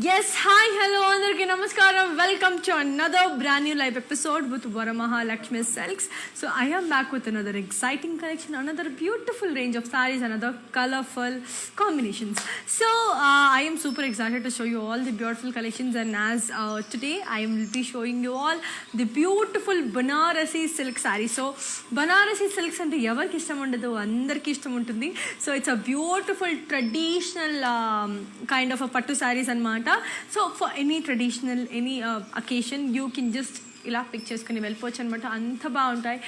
Yes, hi, hello, andarki namaskaram. Welcome to another brand new live episode with Varamaha Lakshmi Silks. So I am back with another exciting collection, another beautiful range of sarees, another colorful combinations. So I am super excited to show you all the beautiful collections, and as today I will be showing you all the beautiful Banarasi silk saree. So Banarasi silks ante evariki ishtam undadu, andarki ishtam untundi. So it's a beautiful traditional kind of a pattu sarees and so for any traditional any occasion you can just ఇలా pick చేసుకుని వెళ్ళిపోవచ్చు అనమాట. అంత బాగుంటాయి.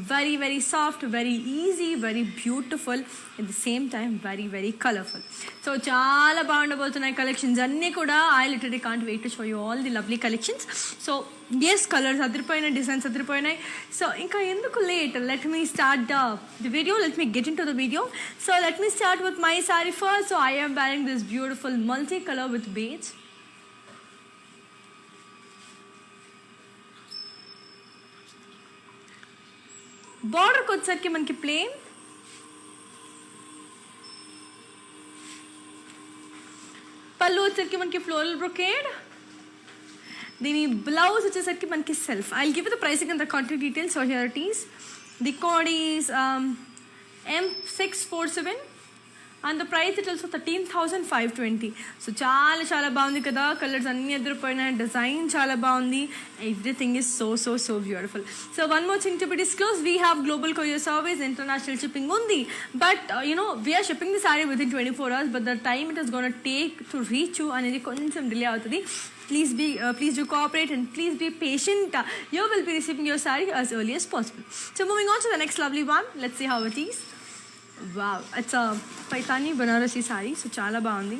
Very very soft, very easy, very beautiful, at the same time very very colourful. So చాలా బాగుండబోతున్నాయి collections అన్నీ కూడా. I literally can't wait to show you all the lovely collections. So yes, colours అదిరిపోయినాయి, డిజైన్స్ అదిరిపోయినాయి. So ఇంకా ఎందుకు late, let me start the video, let me get in to the video. So let me start with my sorry first. So I am wearing this beautiful multi color with beads. బార్డర్కి వచ్చేసరికి మనకి plane, పళ్ళు వచ్చేసరికి మనకి floral brocade, దీని blouse వచ్చేసరికి మనకి self. I will give the pricing and the contact details. So here it is. The code is M647 and the price it also 13,520. So చాలా చాలా బాగుంది కదా. కలర్స్ అన్ని ఎదురుపోయినాయి, డిజైన్ చాలా బాగుంది. Everything is so so so beautiful. So one more thing to be disclose, we have global courier service, international shipping ఉంది. But we're shipping the sari within 24 hours, but the time it is gone take to reach you అనేది కొంచెం delay అవుతుంది. Please do cooperate and please be patient. You will be receiving your saree as early as possible. So moving on to the next lovely one. Let's see how it is. Wow, it's a Paithani Banarasi saree. So chala baagundi.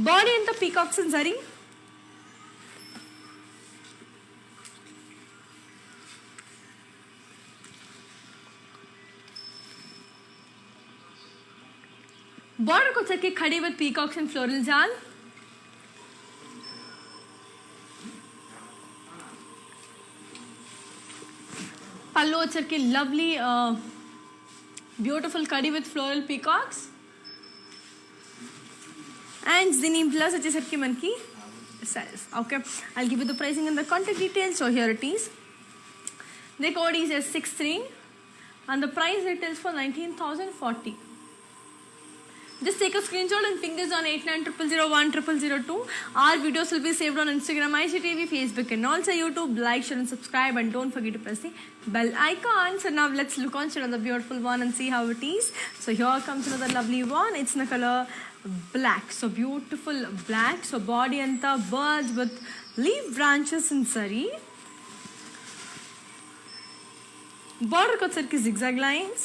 Body anta peacocks and zari. Border ko chaki khadi with peacocks and floral jal. పళ్ళు వచ్చరికి lovely beautiful kadhi with floral peacocks. And దీని plus వచ్చేసరికి మనకి self. Okay, I'll give you the pricing and the contact details. So here it is. The code is S63 and the price retails for 19,040. Just take a screenshot and ping us on 8900010002. Our videos will be saved on Instagram, IGTV, Facebook and also YouTube. Like, share and subscribe, and don't forget to press the bell icon. So now let's look on to another beautiful one and see how it is. So here comes another lovely one. It's in the color black. So beautiful black. So body and the birds with leaf branches in sari. Border ko sarki zigzag lines.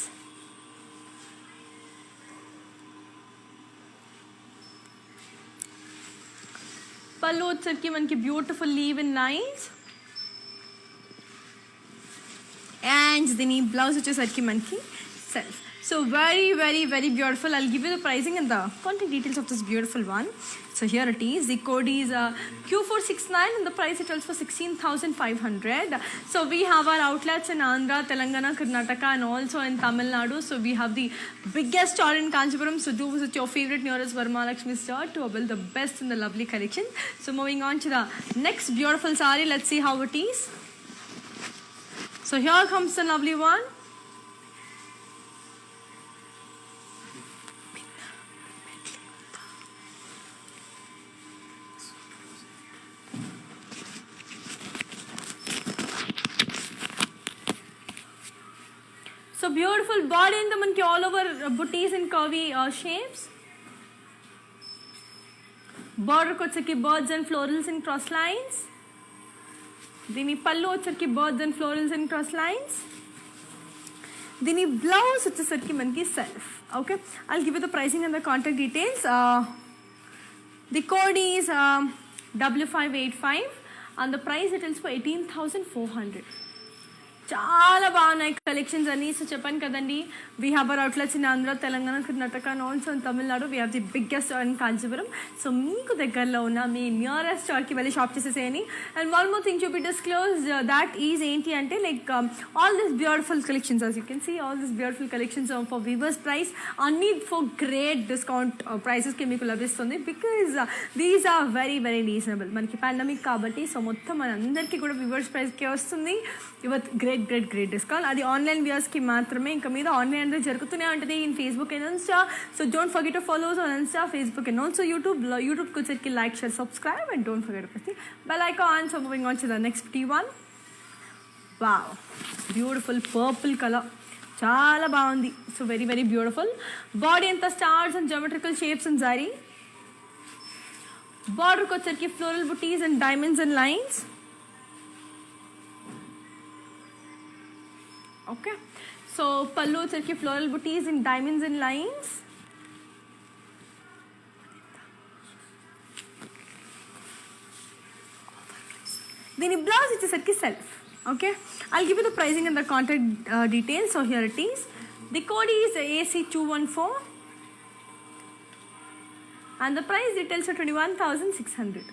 పళ్ళు వచ్చరికి మనకి beautiful leave in lines. And దీని blouse వచ్చేసరికి మనకి self. So very very very beautiful. I'll give you the pricing and the contact details of this beautiful one. So here it is. The code is Q469 and the price it was for 16,500. So we have our outlets in Andhra, Telangana, Karnataka and also in Tamil Nadu. So we have the biggest store in Kanchipuram. So do visit your favorite nearest Varamaha Lakshmi store to avail the best in the lovely collection. So moving on to the next beautiful saree. Let's see how it is. So here comes the lovely one. So beautiful body in the manki all over booties and curvy shapes. Border ko chaki birds and florals and cross lines. Dini pallu chaki birds and florals and cross lines. Dini blouse chaki manki self. Okay, I'll give you the pricing and the contact details. The code is W585 and the price it is for 18,400. చాలా బాగున్నాయి collections అన్ని. So చెప్పాను కదండి, we have our outlets in Andhra, Telangana, Karnataka, and also in Tamil Nadu. We have the biggest store in Kanchipuram. So మీకు దగ్గరలో ఉన్న మీ nearest స్టోర్కి వెళ్ళి షాప్ చేసేసేయండి. And one more thing to be disclose, that is ఏంటి అంటే like all this beautiful collections, as you can see all this beautiful collections for viewers price, అన్ని for great discount ప్రైసెస్కి మీకు లభిస్తుంది. Because these are very very reasonable. మనకి pandemic కాబట్టి so మొత్తం మనందరికీ కూడా వివర్స్ ప్రైస్కి వస్తుంది విత్ గ్రేట్ డిస్కౌంట్. అది ఆన్లైన్ వ్యూవర్స్కి మాత్రమే. ఇంకా మీద ఆన్లైన్ అనేది జరుగుతూనే ఉంటుంది in Facebook and Insta. So don't forget to follow on Insta, Facebook and also యూట్యూబ్కి వచ్చేసరికి like, share, subscribe and don't forget to press the bell icon. So moving on to the next one. Wow, beautiful purple colour, చాలా బాగుంది. So very very beautiful. Body అంతా stars and geometrical shapes and zari. బార్డర్కి వచ్చరికి floral buties and diamonds and lines. Okay, so పళ్ళు వచ్చరికి floral buties and diamonds and lines. దీని blouse వచ్చేసరికి self. Okay, I'll give you the pricing and the contact details. So here it is. The code is AC214 and the price details are 21,600.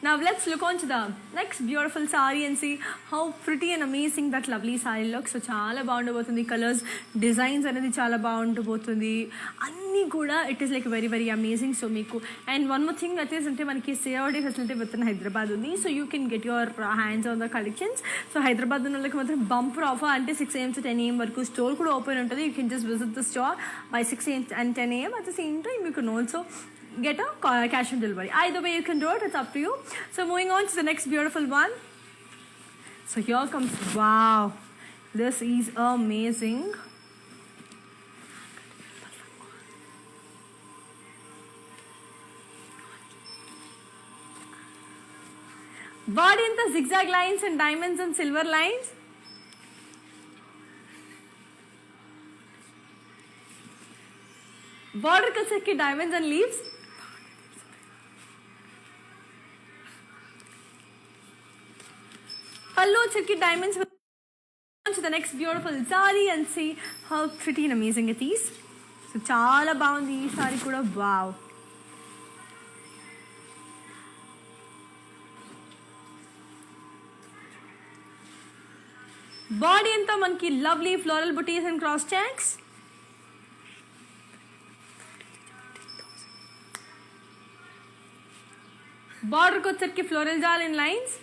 Now let's look on to the next beautiful saree and see how pretty and amazing that lovely saree looks. So చాలా బాగుండబోతుంది. Colours, designs అనేది చాలా బాగుండబోతుంది. అన్నీ కూడా it is like very very amazing. So మీకు and one more thing అయితే అంటే మనకి సేవడి facility with in Hyderabad ఉంది. So you can get your hands on the collections. So Hyderabad ఉన్న వాళ్ళకి మాత్రం బంపర్ ఆఫర్, అంటే 6 AM to 10 AM వరకు స్టోర్ కూడా ఓపెన్ ఉంటుంది. You can just visit the store by 6 AM and 10 AM. At the same time you can also get a cash on delivery. Either way you can do it, it's up to you. So moving on to the next beautiful one. So here comes, wow, this is amazing. Body in the zigzag lines and diamonds and silver lines. Border kaseki diamonds and leaves. Pallu chirki diamonds. On to the next beautiful saree and see how pretty and amazing it is. So chala baagundi ee saree kuda. Wow. Body anta manki lovely floral booties and cross checks. Border ko chirki floral jal in lines.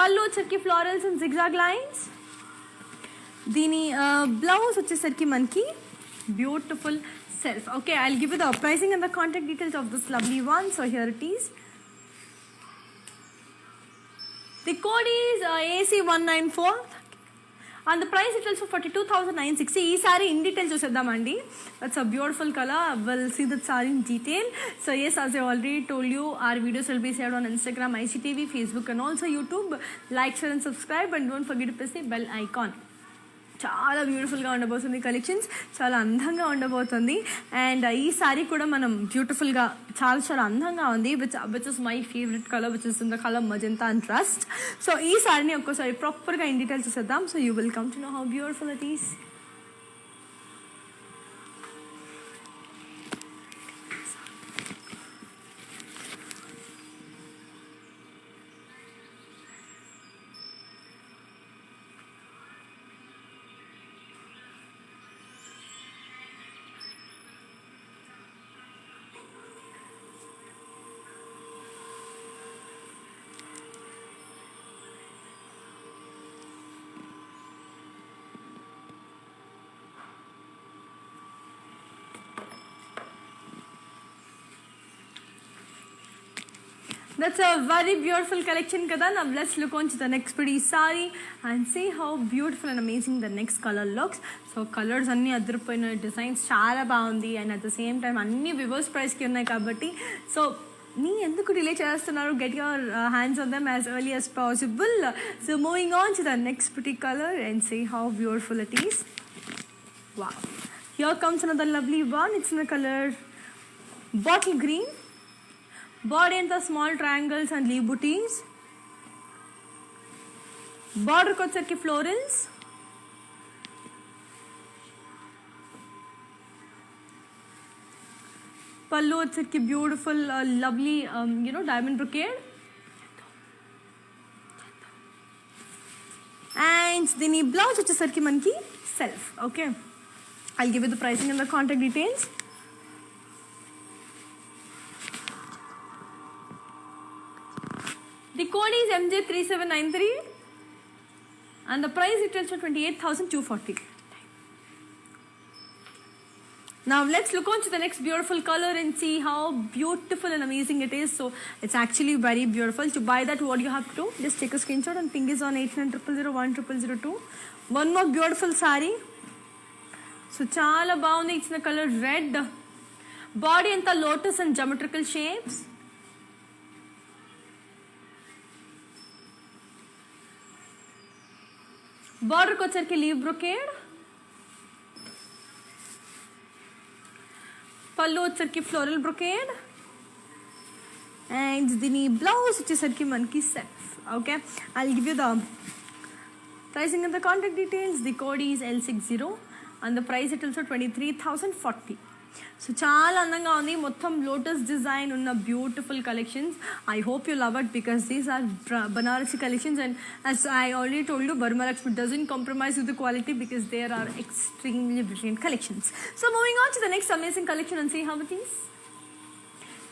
పళ్ళు వచ్చరికి florals and zigzag lines. దీని blouse వచ్చేసరికి మనకి beautiful self. Okay, I'll give you the pricing and the contact details of this lovely one. So here it is. The code is AC194 and the price details for 42,960. ఈ sari in detail చూసేద్దామండి. That's a beautiful colour. Will see that sari in detail. So yes, as I already told you, our videos will be shared on Instagram, ICTV, Facebook and also YouTube. Like, share and subscribe and don't forget to press the bell icon. చాలా బ్యూటిఫుల్గా ఉండబోతుంది collections, చాలా అందంగా ఉండబోతుంది. And ఈ sorry కూడా మనం బ్యూటిఫుల్గా చాలా చాలా అందంగా ఉంది. Which is my favourite colour, which is in the colour magenta and trust. So ఈ సారీని ఒక్కసారి ప్రాపర్గా ఇన్ డీటెయిల్స్ చూసేద్దాం. So you will come to know how beautiful it is. That's a very beautiful collection kada. Now let's look on to the next pretty saree and see how beautiful and amazing the next color looks. So colors anni adripoyina, designs chaala baagundi and at the same time anni viewers price ki unnai kabatti. So నీ ఎందుకు delay చేస్తున్నారు? Get your hands on them as early as possible. So moving on to the next pretty color and see how beautiful it is. Wow. Here comes another lovely one. It's in the color bottle green. Body and the small triangles and leaf booties. Border ko వచ్చరికి florals. పళ్ళు వచ్చరికి beautiful lovely diamond brocade. And దీని blouse వచ్చేసరికి మనకి self. Okay, I'll give you the pricing and the contact details. The code is MJ3793 and the price it is for 28,240. Now let's look on to the next beautiful color and see how beautiful and amazing it is. So it's actually very beautiful. To buy that, what you have to do, just take a screenshot and ping is on 8900010002. One more beautiful saree. So chala baagundi. It's in the color red. Body anta lotus and geometrical shapes. Border ko వచ్చరికి leaf brocade. పళ్ళు వచ్చరికి floral brocade. And దీని blouse వచ్చేసరికి మనకి self. Okay, I'll give you the pricing and the contact details. The code is L60 and the price it also 23,040. So చాలా అందంగా ఉంది. మొత్తం లోటస్ డిజైన్ ఉన్న beautiful collections. I hope you love it because these are Banarasi collections and as I already told you, Varamahalakshmi doesn't compromise with the quality because there are extremely brilliant collections. So moving on to the next amazing collection and see how it is.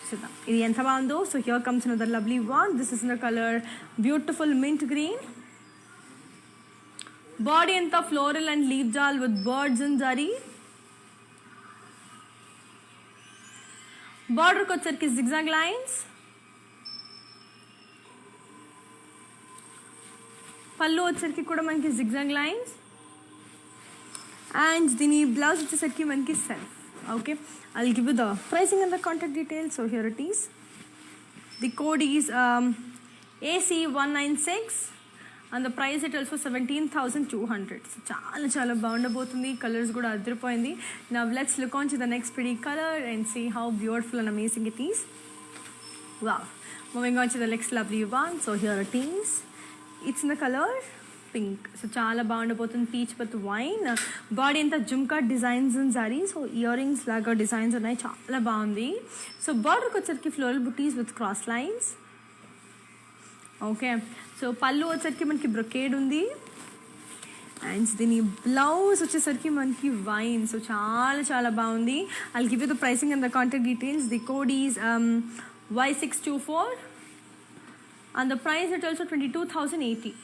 చూద్దాం ఇది ఎంత బాగుందో. So here comes another lovely one. This is in the color beautiful mint green. Body anta floral and leaf jal with birds and zari. Border ko వచ్చరికి zigzag lines. పళ్ళు వచ్చరికి కూడా మనకి zigzag lines. And దీని blouse వచ్చేసరికి మనకి self. Okay, I'll give you the pricing and the contact details. So here it is. The code is AC196 and the price it also 17,200. So చాలా బాగుండబోతుంది. Colours కూడా అదిరిపోయింది. Now let's look on to the next pretty color and see how beautiful and amazing it is. Wow. Moving on to the next lovely one. So here it is. It's in the color pink. So చాలా బాగుండబోతుంది. Peach with wine. Body అంతా jhumka designs and sari. So earrings లాగా designs ఉన్నాయి. చాలా బాగుంది. So బార్డర్కి వచ్చరికి floral buties with cross lines. Okay, so పళ్ళు వచ్చరికి మనకి బ్రొకేడ్ ఉంది. అండ్ దీని బ్లౌజ్ వచ్చేసరికి మనకి వైన్. సో చాలా బాగుంది. I'll give you the pricing and the contact details. The code is Y624 and the price is also 22,080.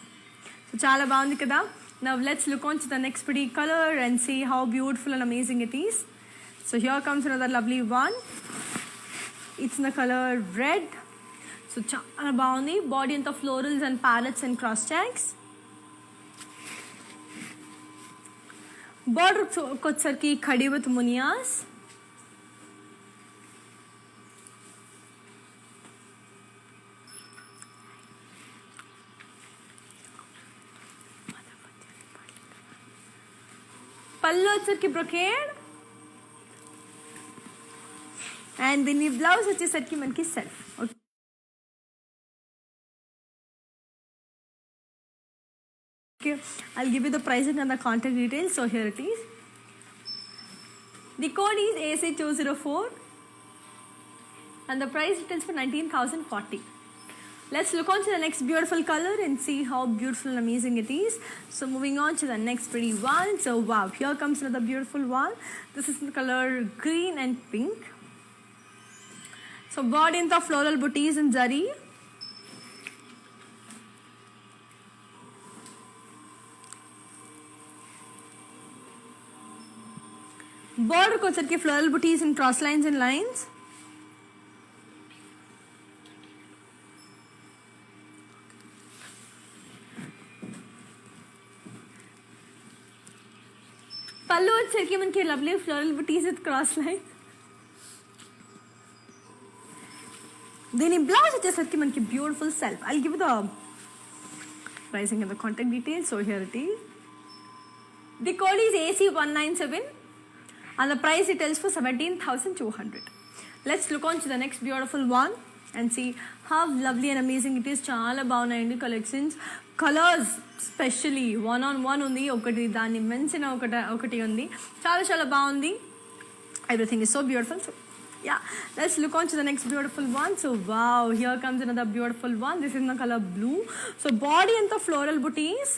So చాలా బాగుంది కదా. Now let's look on to the next pretty color and see how beautiful and amazing it is. So here comes another lovely one. It's in the color red. So చాలా బాగుంది. Body అంతా florals and parrots and cross tags. Border వచ్చరికి khadi with మునియాస్. పళ్ళు వచ్చరికి brocade. And దీని blouse వచ్చేసరికి మనకి self. I'll give you the pricing and the contact details. So here it is. The code is AC204 and the price it is for 19,040. Let's look on to the next beautiful color and see how beautiful and amazing it is. So moving on to the next pretty one. So wow, here comes another beautiful one. This is in the color green and pink. So body in the floral booties and zari. Border ko వచ్చరికి floral booties and cross lines and lines. పళ్ళు వచ్చరికి మనకి lovely floral booties with cross lines. దీని blouse వచ్చేసరికి మనకి beautiful self. I give the pricing and the contact details. So here it is. The code is AC197 and the price it tells for 17,200. Let's look on to the next beautiful one and see how lovely and amazing it is. Chala bagunnayandi collections. Colors especially one on one undi, okati dani mensina okati undi. Chala bagundi. Everything is so beautiful. So yeah, let's look on to the next beautiful one. So wow, here comes another beautiful one. This is in the color blue. So body and the floral booties.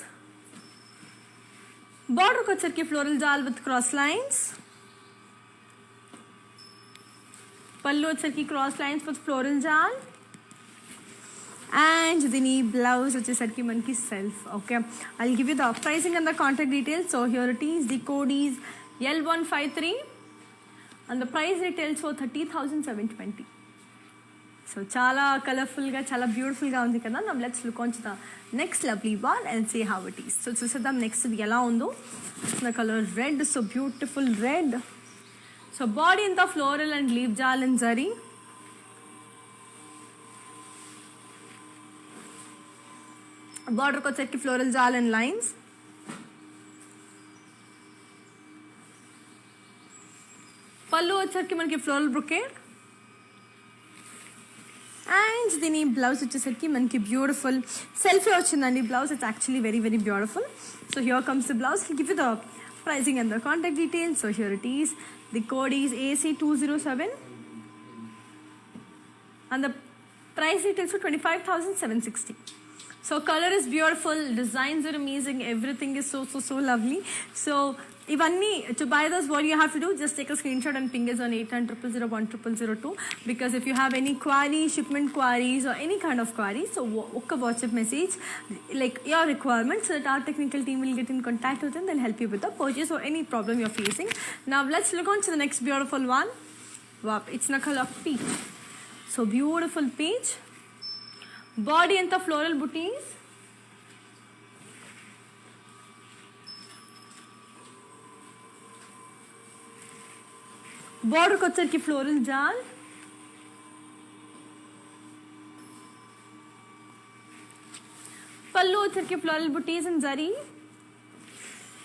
Border kocherki floral jal with cross lines. Pallu kocherki cross lines with floral jal. And the blouse వచ్చేసరికి మనకి self. Okay, I'll give you the pricing and the contact details. So here it is. The code is L153 and the price retails for 30,720. So chala colorful ga, chala beautiful ga undi kada. Now let's look on to the next lovely one and see how it is. So chusedam next ఇది ఎలా ఉందో. The color red, so beautiful red. So body in the floral and leaf jal and zari. Border ko check floral jal and lines. పళ్ళు వచ్చేసరికి మనకి floral brocade and దీని blouse వచ్చేసరికి మనకి beautiful selfie వచ్చిందండి blouse. It's actually very very beautiful. So here comes the blouse. Give you the pricing and the contact details. So here it is. The code is AC207 and the price details for 25,760. So color is beautiful, designs are amazing, everything is so lovely. So ivanni to buy those, what you have to do, just take a screenshot and ping us on 8900010002, because if you have any queries, shipment queries or any kind of queries, so okka WhatsApp message like your requirements, so that our technical team will get in contact with them. They'll help you with the purchase or any problem you're facing. Now let's look on to the next beautiful one. Wow, it's in the color peach. So beautiful peach. Body and the floral booties. Border kocherki floral jal. Pallu వచ్చేసరికి floral booties and zari.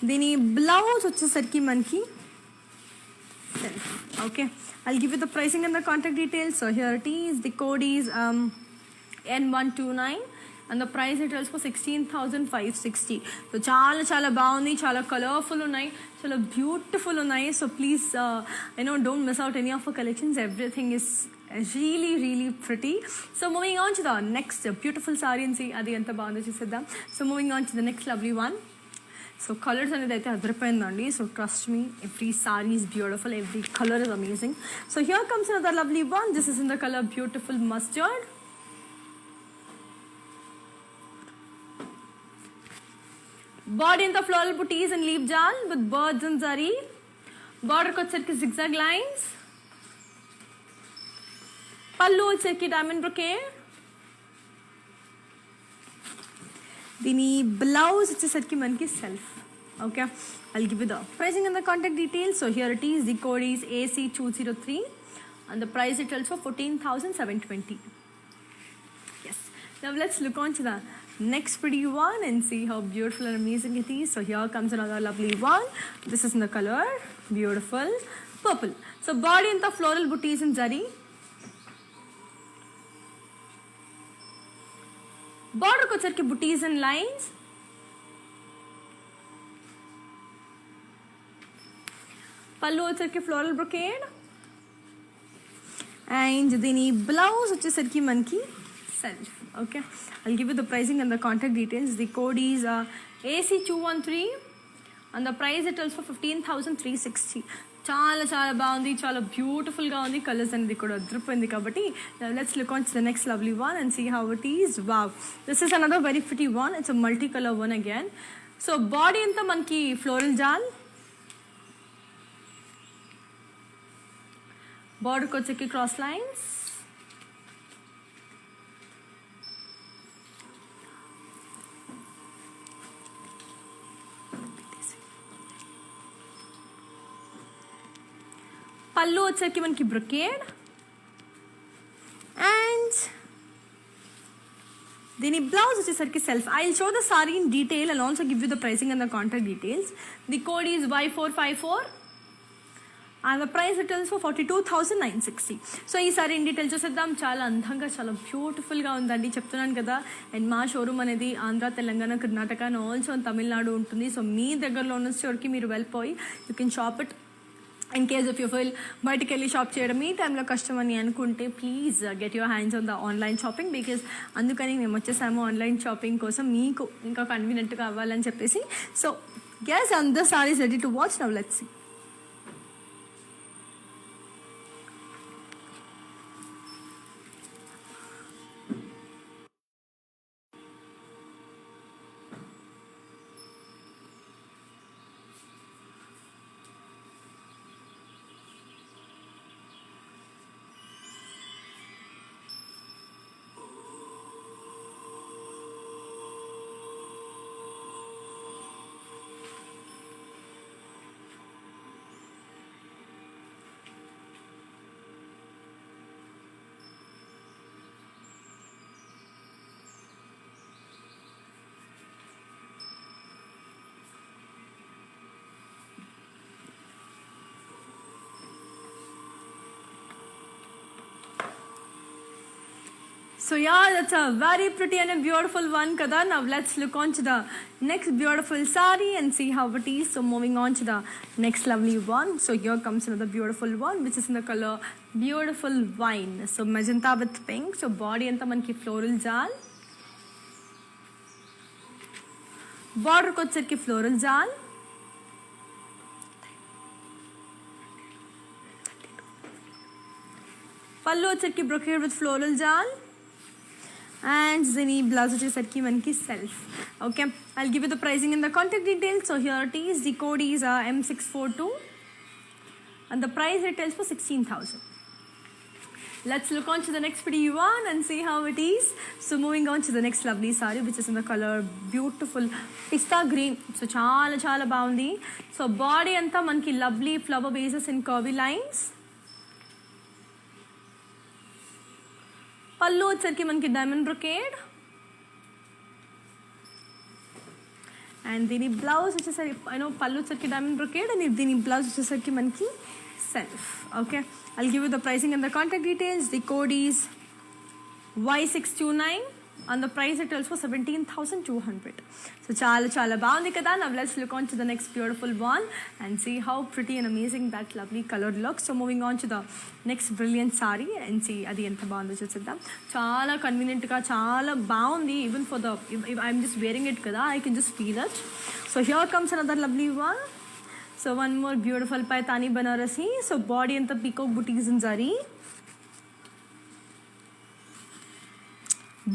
దీని blouse వచ్చేసరికి మనకి self. Okay, I'll give you the pricing and the contact details. So here it is. The code is N129 and the price it is for 16,560. So చాలా బాగుంది, చాలా colourful ఉన్నాయి, చాలా beautiful ఉన్నాయి. So please don't miss out any of our collections. Everything is really pretty. So moving on to the next beautiful saree and see అది ఎంత బాగుందో చూసేద్దాం. So moving on to the next lovely one. So colors అనేది అయితే అదిరిపోయిందండి. So trust me, every saree is beautiful, every color is amazing. So here comes another lovely one. This is in the color beautiful mustard. Body in the floral booties and leaf jal with birds and zari. Border kocherki zigzag lines. Pallu వచ్చేసరికి diamond brocade. దీని blouse వచ్చేసరికి మనకి self. Okay, I'll give you the pricing and the contact details. So here it is. The code is AC203 and the price it tells for 14,720. Yes. Now let's look on to the next pretty one and see how beautiful and amazing it is. So here comes another lovely one. This is in the color beautiful purple. So body in the floral booties and zari. Border kocherki booties and lines. Pallu వచ్చేసరికి floral brocade and దీని blouse వచ్చేసరికి మనకి self. Okay, I'll give you the pricing and the contact details. The code is AC213 and the price it is for 15,360. చాలా బాగుంది, చాలా beautiful గా ఉంది. Colours అనేది కూడా అదిరిపోయింది కాబట్టి let's look on to the next lovely one and see how it is. Wow, this is another very pretty one. It's a multi colour one again. So body అంతా మనకి ఫ్లోరల్ జాల్, బార్డర్కి వచ్చేకి క్రాస్ లైన్స్, పళ్ళు వచ్చేకి మనకి brocade and దీని blouse వచ్చేసరికి self. I will show the sorry in detail and also give you the pricing and the contact details. The code is Y454 and the price retails for 42,960. So ఈ sari in detail చూసేద్దాం. చాలా అందంగా చాలా బ్యూటిఫుల్గా ఉందండి, చెప్తున్నాను కదా. అండ్ మా షోరూమ్ అనేది ఆంధ్ర, తెలంగాణ, కర్ణాటక అండ్ ఆల్సో తమిళనాడు ఉంటుంది. సో మీ దగ్గరలో ఉన్న స్టోర్కి మీరు వెళ్ళిపోయి you can shop it. In case of you feel బయటికి వెళ్ళి షాప్ చేయడం ఈ టైంలో కష్టం అని అనుకుంటే please get your hands on the online shopping. Because అందుకని మేము వచ్చేసాము ఆన్లైన్ షాపింగ్ కోసం, మీకు ఇంకా కన్వీనియంట్గా అవ్వాలని చెప్పేసి. So guess and the sari is ready to watch. Now let's see. So yeah, that's a very pretty and a beautiful one kada. Now let's look on to the next beautiful saree and see how it is. So moving on to the next lovely one. So here comes another beautiful one which is in the color beautiful wine. So magenta with pink. So body anta manki floral jal. Border ko వచ్చేసరికి floral jal. పల్లు వచ్చేసరికి brocade with floral jal. And దీని blouse వచ్చేసరికి మనకి self. Okay, I give you the pricing in the contact details. So here it is. The code is M642 and the price retails for 16,000. Let's look on to the next pretty one and see how it is. So moving on to the next lovely saree which is in the color beautiful pista green. So చాలా చాలా బాగుంది. So body అంతా మనకి lovely flower bases in curvy lines. పళ్ళు వచ్చరికి మనకి diamond brocade. And దీని blouse వచ్చేసరికి పళ్ళు వచ్చరికి డైమండ్ బ్రొకేడ్ అండ్ దీని బ్లౌజ్ వచ్చేసరికి మనకి self. Okay, I give you the pricing and the contact details. The code is Y629 and the price it tells for 17,200. So చాలా చాలా బాగుంది కదా. Now let's look on to the next beautiful one and see how pretty and amazing that lovely color looks. So moving on to the next brilliant saree and see అది ఎంత బాగుందో చూసేద్దాం. చాలా కన్వీనియంట్గా చాలా బాగుంది. Even for the I'm just wearing it కదా, I can just feel it. So here comes another lovely one. So one more beautiful Paithani Banarasi. So body అంతా పీకాక్ బుటీస్ ఇన్ జరీ.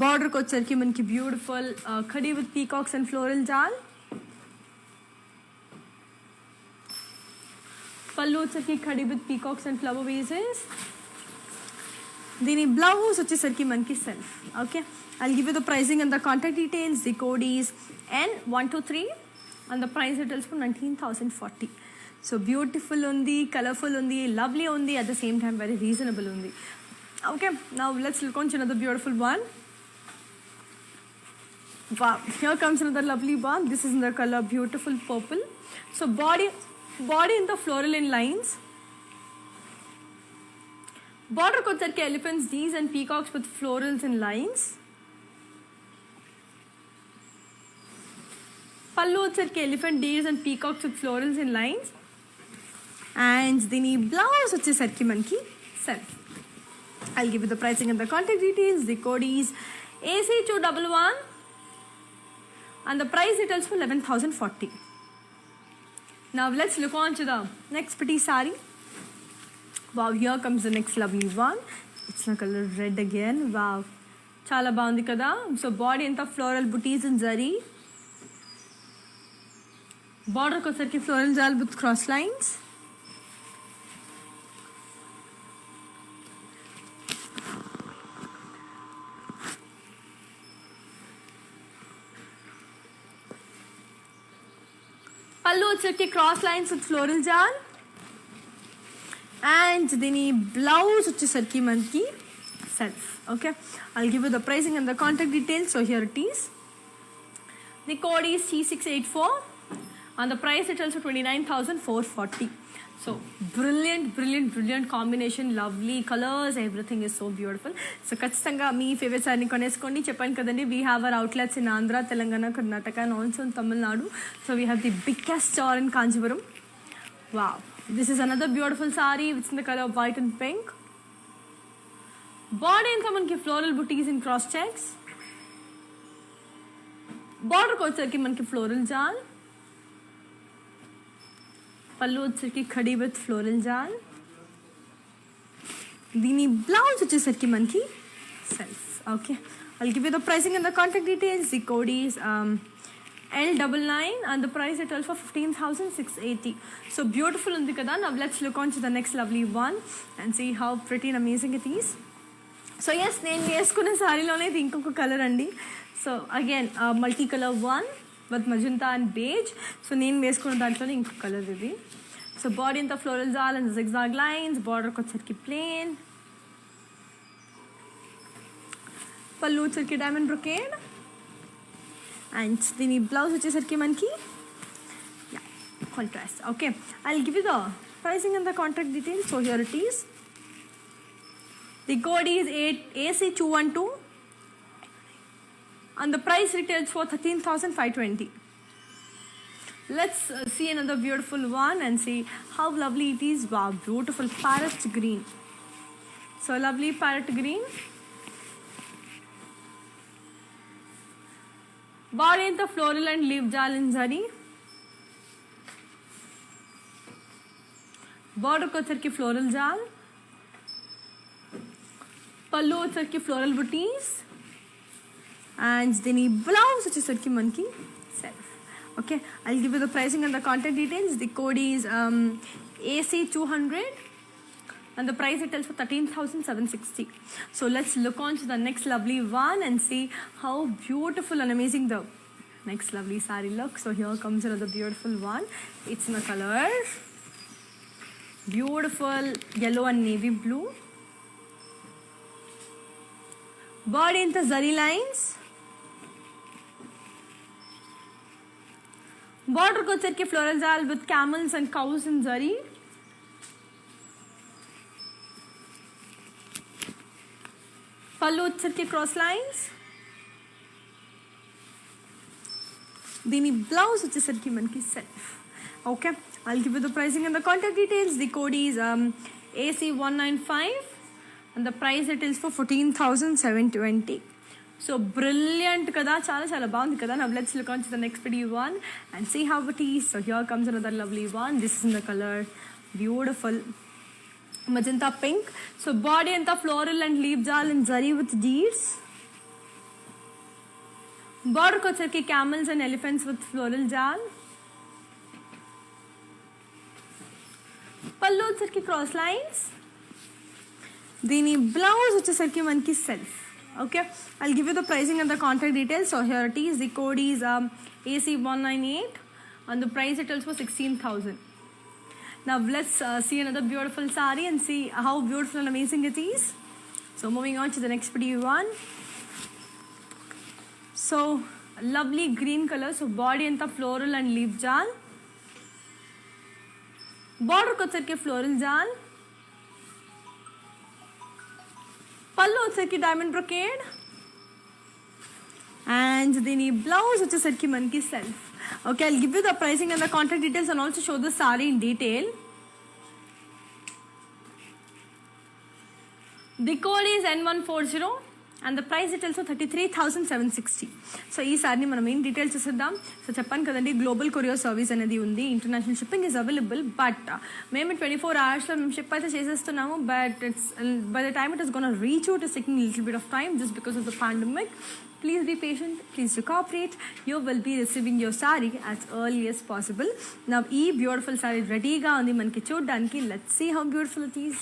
బార్డర్కి వచ్చరికి మనకి beautiful khadi with peacocks and floral jaal. పళ్ళు వచ్చరికి khadi with peacocks and flower vases. దీని blouse వచ్చేసరికి మనకి self. Okay, I give you the pricing and the contact details. The code is N123 and the price it is for 19,040. So beautiful ఉంది, colourful ఉంది, lovely ఉంది, at the same time very reasonable ఉంది. Okay, now let's look on to another beautiful one. Wow, here comes another lovely one. This is in the color beautiful purple. So body in the floral in lines. Border ko వచ్చరికి elephants, D's and peacocks with florals in lines. Pallu వచ్చరికి elephant, D's and peacocks with florals in lines. And దీని blouse వచ్చేసరికి మనకి self. I'll give you the pricing and the contact details. The code is AC211 and the price it tells for 11,040. Now let's look on to the next pretty saree. Wow, here comes the next lovely one. It's a color red again. Wow, chala baagundi kada. So body anta floral booties in zari. Border ko sarki floral jal with cross lines. పళ్ళు వచ్చేసరికి cross lines with floral jaal. And దీని blouse వచ్చేసరికి మనకి self. Okay, I'll give you the pricing and the contact details. So here it is. The code is C684 and the price is also 29,440. So brilliant combination, lovely colors, everything is so beautiful. So ఖచ్చితంగా మీ favourite సారీని కొనేసుకోండి. చెప్పాను కదండి, we have our outlets in Andhra, Telangana, Karnataka and also in Tamil Nadu. So we have the biggest store in Kanchipuram. Wow, this is another beautiful saree. It's in the color of white and pink. Body అంతా మనకి floral booties in cross checks. Border వచ్చేసరికి మనకి floral జాల్, పళ్ళు వచ్చేసరికి khadi with floral jaal, దీని blouse వచ్చేసరికి మనకి self. Okay, I'll give you the pricing and the contact details. The code is L99 and the price it also for 15,680. So beautiful undi kada. Now let's look on to the next lovely one and see how pretty and amazing it is. So yes, నేను వేసుకున్న సారీలోనే ఇది ఇంకొక colour అండి. So again multi colour one with magenta and beige. So నేను వేసుకున్న దాంట్లోనే ఇంకొక colour ఇది. సో బాడీ అంతా floral jaal and zigzag lines, బార్డర్కి వచ్చరికి ప్లేన్, పళ్ళు వచ్చరికి డైమండ్ బ్రొకేడ్ అండ్ దీని బ్లౌజ్ వచ్చేసరికి మనకి contrast. Okay, I'll give you the pricing and the contact details. So here it is. The code is AC212 and the price retails for 13,520. Let's see another beautiful one and see how lovely it is. Wow, beautiful parrot green. So lovely parrot green. Body in the floral and leaf jal in zari. Border ko వచ్చరికి floral jal. పళ్ళు వచ్చరికి floral booties. And then blouse వచ్చేసరికి మనకి self. Okay, I'll give you the pricing and the contact details. The code is AC200 and the price it tells for 13,760. So let's look on to the next lovely one and see how beautiful and amazing the next lovely saree looks. So here comes another beautiful one. It's in the color beautiful yellow and navy blue. Body in the zari lines. Border ko వచ్చరికి floral jal with camels and cows in zari. పళ్ళు వచ్చరికి cross lines, దీని blouse వచ్చేసరికి మనకి self. Okay, I'll give you the pricing and the contact details. The code is AC195 and the price it is for 14,720. So brilliant kada, చాలా బాగుంది కదా. Now let's look on to the next pretty one and see how it is. So here comes another lovely one. This is in the color beautiful magenta pink. So body anta floral and leaf jal in zari with deeds. Border ko వచ్చరికి camels and elephants with floral jal. పళ్ళు వచ్చరికి cross lines. దీని blouse వచ్చేసరికి మనకి self. Okay, I'll give you the pricing and the contact details. So here it is. The code is AC198 and the price it is for 16,000. Now let's see another beautiful saree and see how beautiful and amazing it is. So moving on to the next pretty one. So lovely green color. So body anta floral and leaf jal. Border ko వచ్చరికి floral jal. పళ్ళు వచ్చరికి diamond brocade and దీని blouse వచ్చేసరికి మనకి self. Okay, I'll give you the pricing and the contact details and also show the saree in detail. The code is N140 and the price it also 33,760. So ఈ సారిని మనం ఏం details చూసేద్దాం. So చెప్పాను కదండి, global courier service అనేది ఉంది, international shipping is available. But మేము 24 hours మేము షిప్ అయితే చేసేస్తున్నాము. But it's by the time it is gonna reach out is taking little bit of time just because of the pandemic. Please be patient, please do cooperate. You will be receiving your saree as early as possible. Now ee beautiful saree ready ga undi manki చూడడానికి. Let's see how beautiful it is.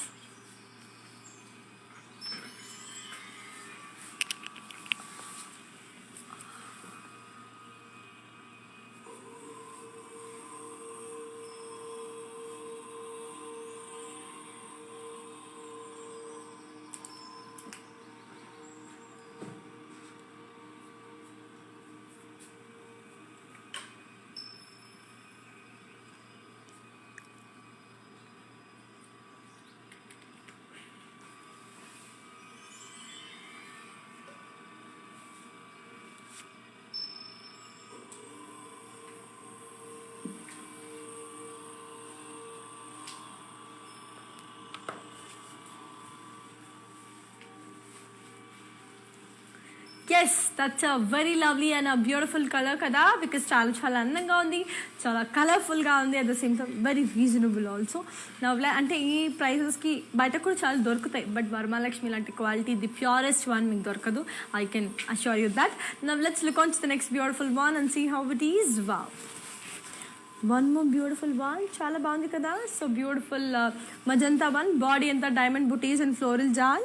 Yes that's a very lovely and a beautiful colour కదా, because చాలా చాలా అందంగా ఉంది, చాలా కలర్ఫుల్గా ఉంది, at the same time very reasonable also. నవ్వులే అంటే ఈ ప్రైసెస్కి బయట కూడా చాలా దొరుకుతాయి, బట్ వరమహాలక్ష్మి లాంటి క్వాలిటీ ది ప్యూరెస్ట్ వన్ మీకు దొరకదు. I can assure you that. Now let's look on to the next beautiful one and see how it is. Wow, one more beautiful one, చాలా బాగుంది కదా. So beautiful magenta one, body అంతా diamond butis and floral jaal.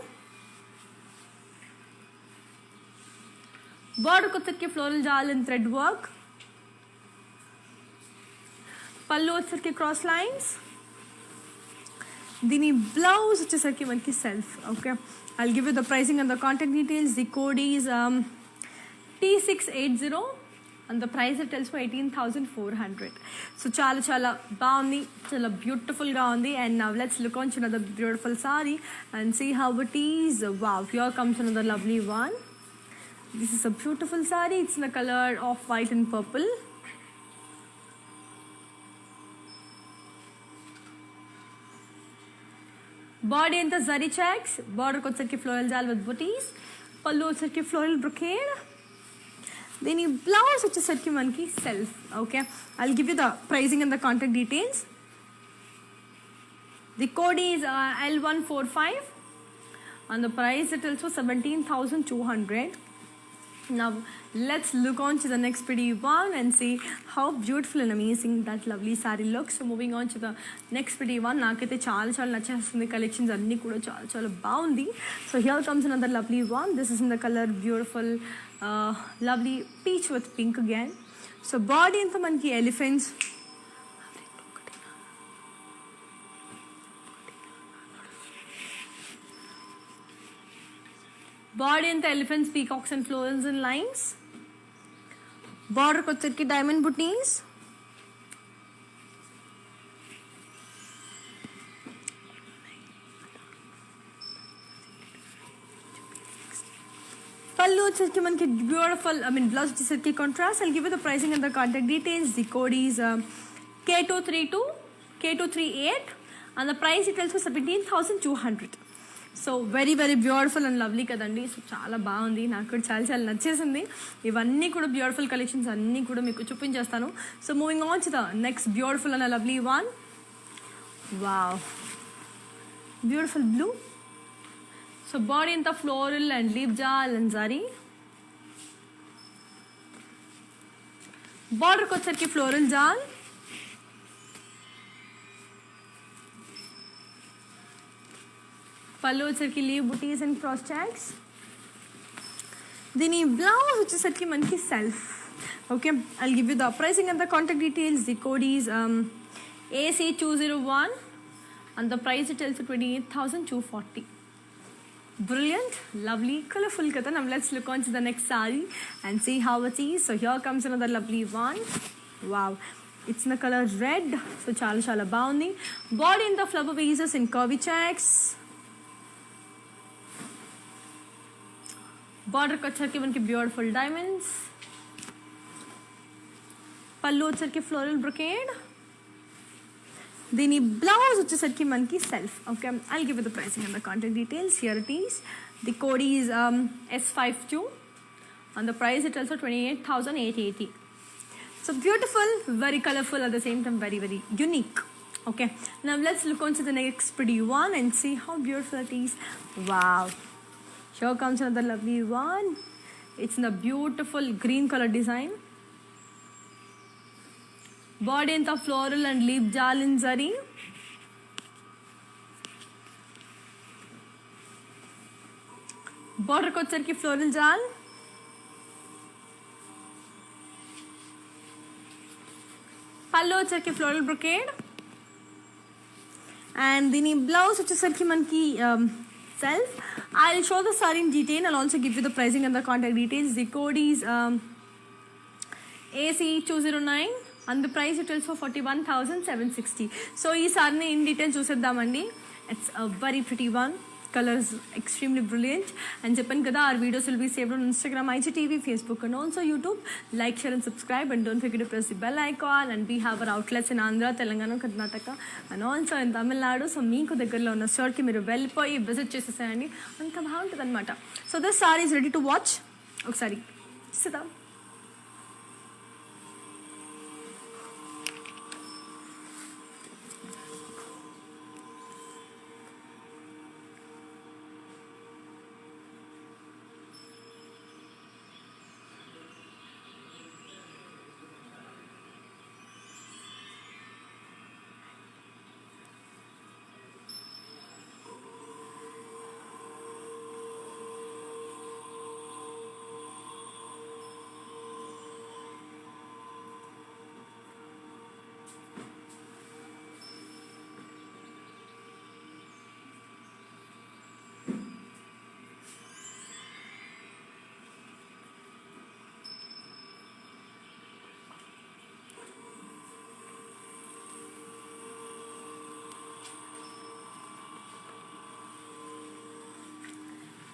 Border వచ్చేసరికి floral jaal and thread work. పళ్ళు వచ్చేసరికి cross lines. దీని blouse వచ్చేసరికి మనకి self. Okay, I'll give you the pricing and the contact details. The code is T680 and the price it tells for 18,400. So చాలా చాలా బాగుంది, చాలా బ్యూటిఫుల్గా ఉంది. And now let's look on to another beautiful saree and see how it is. Wow, here comes another lovely one. This is a beautiful saree. It's in the color of white and purple. Body and the zari checks. Border వచ్చేసరికి floral jal with booties. పళ్ళు వచ్చేసరికి floral brocade. దీని blouse వచ్చేసరికి మనకి self. Okay, I'll give you the pricing and the contact details. The code is L145 and the price it also 17,200. Now let's look on to the next pretty one and see how beautiful and amazing that lovely saree looks. So moving on to the next pretty one. నాకైతే చాలా చాలా నచ్చేస్తుంది, collections అన్నీ కూడా చాలా చాలా బాగుంది. So here comes another lovely one. This is in the color beautiful lovely peach with pink again. So body అంతా మనకి ఎలిఫెంట్స్, బాడీ అంతా elephants, peacocks and florals and lines. బార్డర్కి వచ్చేసరికి డైమండ్ బుటీస్. పళ్ళు వచ్చేసరికి మనకి బ్యూటిఫుల్, బ్లౌజ్ వచ్చేసరికి contrast. I'll give you the pricing and the contact details. The code is K232 K238 and the price it tells for 17,200. So very very beautiful and lovely కదండి. So చాలా బాగుంది, నాకు కూడా చాలా చాలా నచ్చేసింది. ఇవన్నీ కూడా బ్యూటిఫుల్ కలెక్షన్స్ అన్నీ కూడా మీకు చూపించేస్తాను. So moving on to the next beautiful and lovely one. Wow, beautiful blue. So body అంతా floral and leaf jaal and zari. బార్డర్కి వచ్చేసరికి ఫ్లోరల్ జాల్. పళ్ళు వచ్చేసరికి leaf buties and cross tags. దీని బ్లౌజ్ వచ్చేసరికి మనకి self. Okay, I'll give you the pricing and the contact details. The code is AC201 and the price it tells for 28,240. Brilliant, lovely, colorful kada. Now let's look on to the next saree and see how it is. So here comes another lovely one. Wow, it's in the color red. So chala chala baundi. Body in the flower vases in curvy checks. బార్డర్కి వచ్చరికి మనకి beautiful diamonds. పళ్ళు వచ్చరికి floral brocade. దీని blouse వచ్చేసరికి మనకి self. Okay, I'll give you the pricing and the contact details. Here it is. The code is S52 and the price it also 28,880. So beautiful, very colorful, at the same time very very unique. Okay, now let's look on to the next pretty one and see how beautiful it is. Wow, here comes another lovely one. It's in a beautiful green color design. Body in the floral and leaf jal in zari. Border ko వచ్చరికి floral jal. పళ్ళు వచ్చరికి floral brocade. And దీని blouse వచ్చేసరికి మనకి self. I'll show the saree in detail. I'll also give you the pricing and the contact details. The code is AC209 and the price it is for 41,760. So ee saree in detail చూసేద్దామండి. It's a very pretty one. Colors extremely brilliant. And చెప్పాను కదా, our videos will be saved on Instagram, IGTV, Facebook and also YouTube. Like, share and subscribe and don't forget to press the bell icon. And we have our outlets in Andhra, Telangana, Karnataka and also in Tamil Nadu. So మీకు దగ్గరలో ఉన్న స్టోర్కి మీరు వెళ్ళిపోయి visit చేసేసేయండి, అంత బాగుంటుంది అనమాట. So this sorry is ready to watch. ఒకసారి సిద్ధం.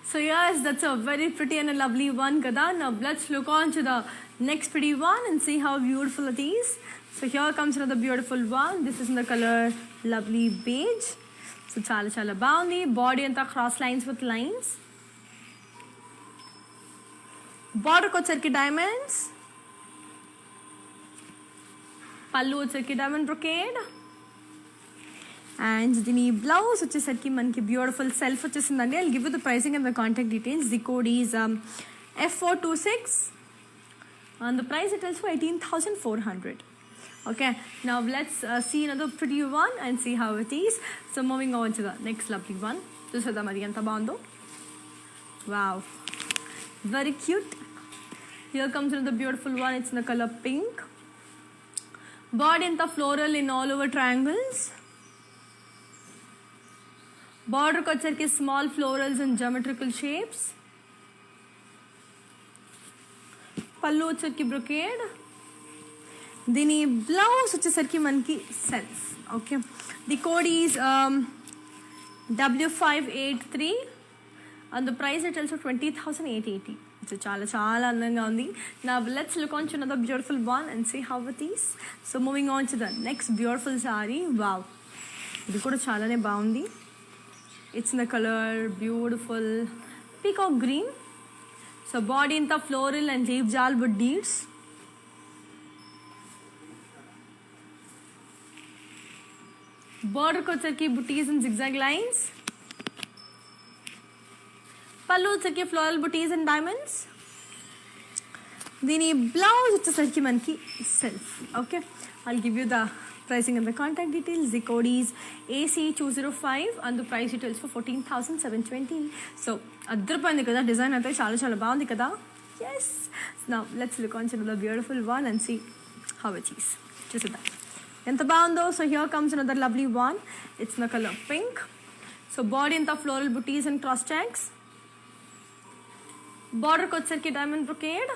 So yes, that's a very pretty and a lovely one, Kada. Now let's look on to the next pretty one and see how beautiful it is. So here comes another beautiful one. This is in the color lovely beige. So chala chala baundi. Body anta cross lines with lines. Border kocherki diamonds. Pallu వచ్చేసరికి diamond brocade. And the blouse వచ్చేసరికి మనకి beautiful self వచ్చేసిందండి. I'll give you the pricing and the contact details. The code is F426 and the price it is for 18,400. Okay, now let's see another pretty one and see how it is. So moving on to the next lovely one. చూసేద్దాం అది ఎంత బాగుందో. Wow, very cute. Here comes another beautiful one. It's in the color pink. Body in the floral in all over triangles. Border వచ్చేసరికి small florals and geometrical shapes. పళ్ళు వచ్చేసరికి brocade. దీని blouse వచ్చేసరికి మనకి self. Okay, the code is W583 and the price it also 20,880. So చాలా చాలా అందంగా ఉంది. Now let's look on to another beautiful one and see how it is. So moving on to the next beautiful saree. Wow, ఇది కూడా చాలానే బాగుంది. It's in the color beautiful peacock green. So body in the floral and leaf jal with deeds. Border kocherki booties and zigzag lines. Pallu వచ్చేసరికి floral booties and diamonds. దీని blouse వచ్చేసరికి మనకి self. Okay, I'll give you the pricing and the contact details. The code is AC205 and the price details for 14,720. So అద్దరిపోయింది కదా, design అయితే చాలా చాలా బాగుంది కదా. Yes, now let's look on to another beautiful one and see how it is. చూసేద్దాం ఎంత బాగుందో. So here comes another lovely one. It's in the color pink. So body in the floral booties and cross checks. Border వచ్చేసరికి diamond brocade.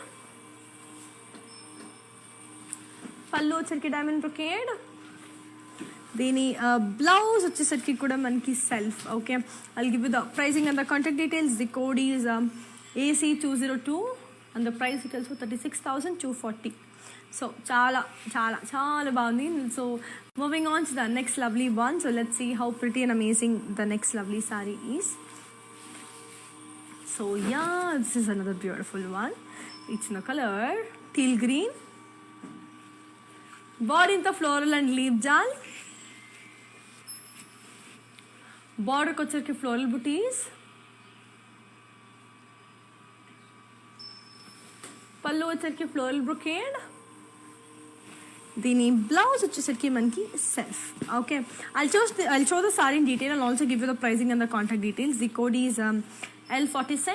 పళ్ళు వచ్చేసరికి diamond brocade. దీని blouse వచ్చేసరికి కూడా మనకి self. Okay, I'll give you the pricing and the contact details. The code is AC202 and the price it is for 36,240. So చాలా చాలా చాలా బాగుంది. So moving on to the next lovely one. So let's see how pretty and amazing the next lovely sari is. So yeah, this is another beautiful one. It's in the colour teal green. Body in the floral and leaf jal. Border వచ్చేసరికి floral booties. పళ్ళు వచ్చేసరికి floral brocade. దీని blouse వచ్చేసరికి మనకి self. Okay, I'll show the saree in detail and also give you the pricing and the contact details. The code is L46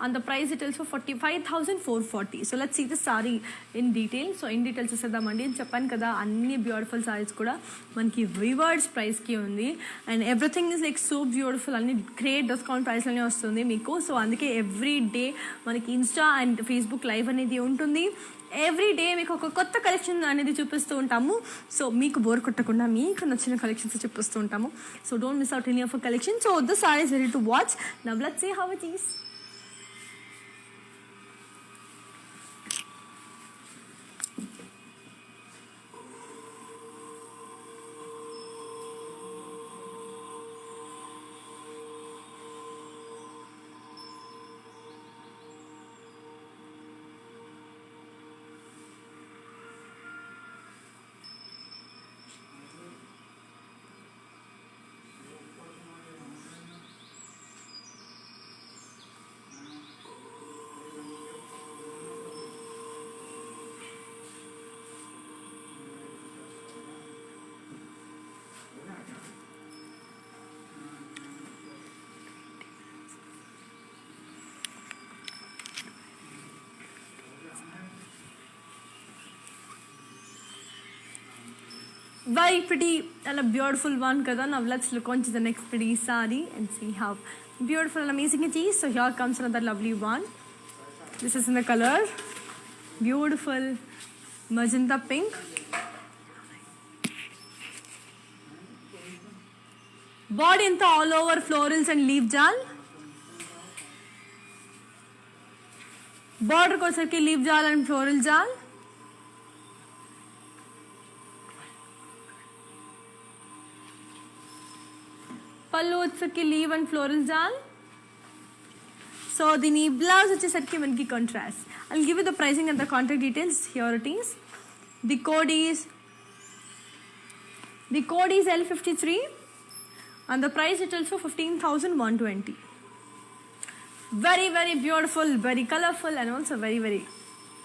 and the price it is for 45,440. So let's see the saree in detail. So in details చూసేద్దామండి. చెప్పాను కదా అన్ని beautiful saris కూడా మనకి reverse ప్రైస్కి ఉంది. And everything is like so beautiful. అన్ని great discount ప్రైస్లోనే వస్తుంది మీకు. సో అందుకే ఎవ్రీ డే మనకి ఇన్స్టా అండ్ ఫేస్బుక్ లైవ్ అనేది ఉంటుంది. ఎవ్రీ డే మీకు ఒక కొత్త కలెక్షన్ అనేది చూపిస్తూ ఉంటాము. సో మీకు బోర్ కొట్టకుండా మీకు నచ్చిన కలెక్షన్స్ చూపిస్తూ ఉంటాము. So don't miss out any of a collection. So the sari is ready to watch. Now let's see how it is. Very pretty and a beautiful one, Kada. Now let's look on to the next pretty sari and see how beautiful and amazing it is. So here comes another lovely one. This is in the color beautiful magenta pink. Body in the all over florals and leaf jal. Border को sir के leaf jal and floral jal. పళ్ళు వచ్చేసరికి leave and floral జాల్ so దీని blouse వచ్చేసరికి మనకి contrast I give you the pricing and the contact details here it is the code is L53 and the price is also 15,120. Very very beautiful, very colorful and also very very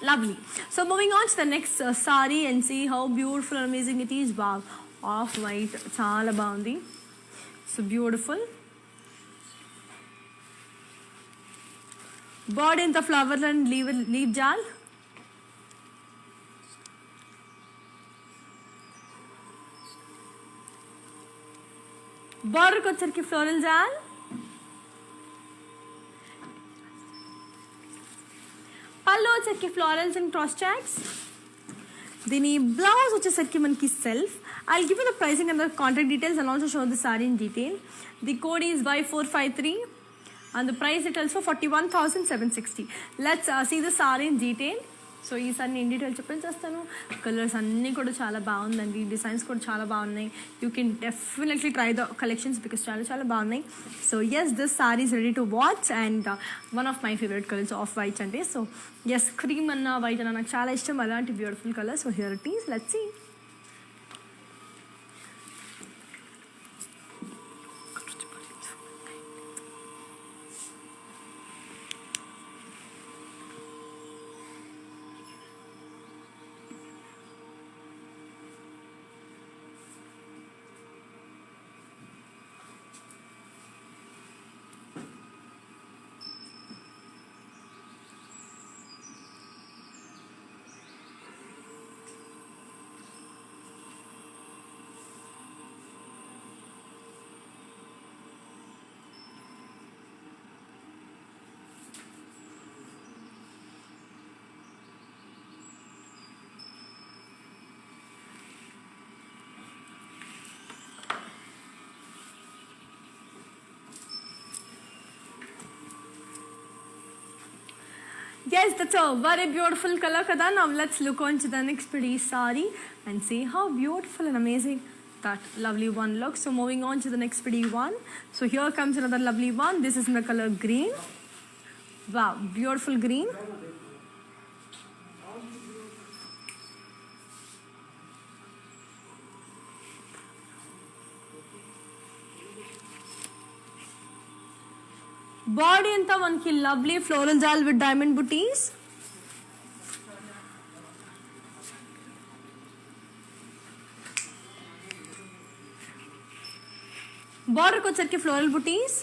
lovely. So moving on to the next sari and see how beautiful and amazing it is. Wow, off white చాలా బాగుంది. So beautiful. Body in the flower and leaf jal. Border को వచ్చరికి floral jal. పళ్ళు వచ్చరికి florals and cross checks. దీని blouse వచ్చేసరికి మనకి self I'll give you the pricing and the contact details and also show the saree in detail. The code is Y453 and the price is also 41,760. Let's see the saree in detail. So ఈ సారీ నేను detail చెప్పేస్తాను. Colours అన్నీ కూడా చాలా బాగుందండి, designs కూడా చాలా బాగున్నాయి. You can definitely try the collections because చాలా చాలా బాగున్నాయి. So yes this sari is ready to watch and one of my favourite colours of white అంటే. సో ఎస్ క్రీమ్ అన్న వైట్ అన్న నాకు చాలా ఇష్టం, అలాంటి beautiful colour. So here it is, let's see. Yes, that's a very beautiful color kada. Now let's look on to the next pretty saree and see how beautiful and amazing that lovely one looks. So moving on to the next pretty one. So here comes another lovely one. This is in the color green. Wow, beautiful green. Body అంతా మనకి lovely floral జాల్ with diamond బుటీస్. బార్డర్కి వచ్చరికి floral బుటీస్.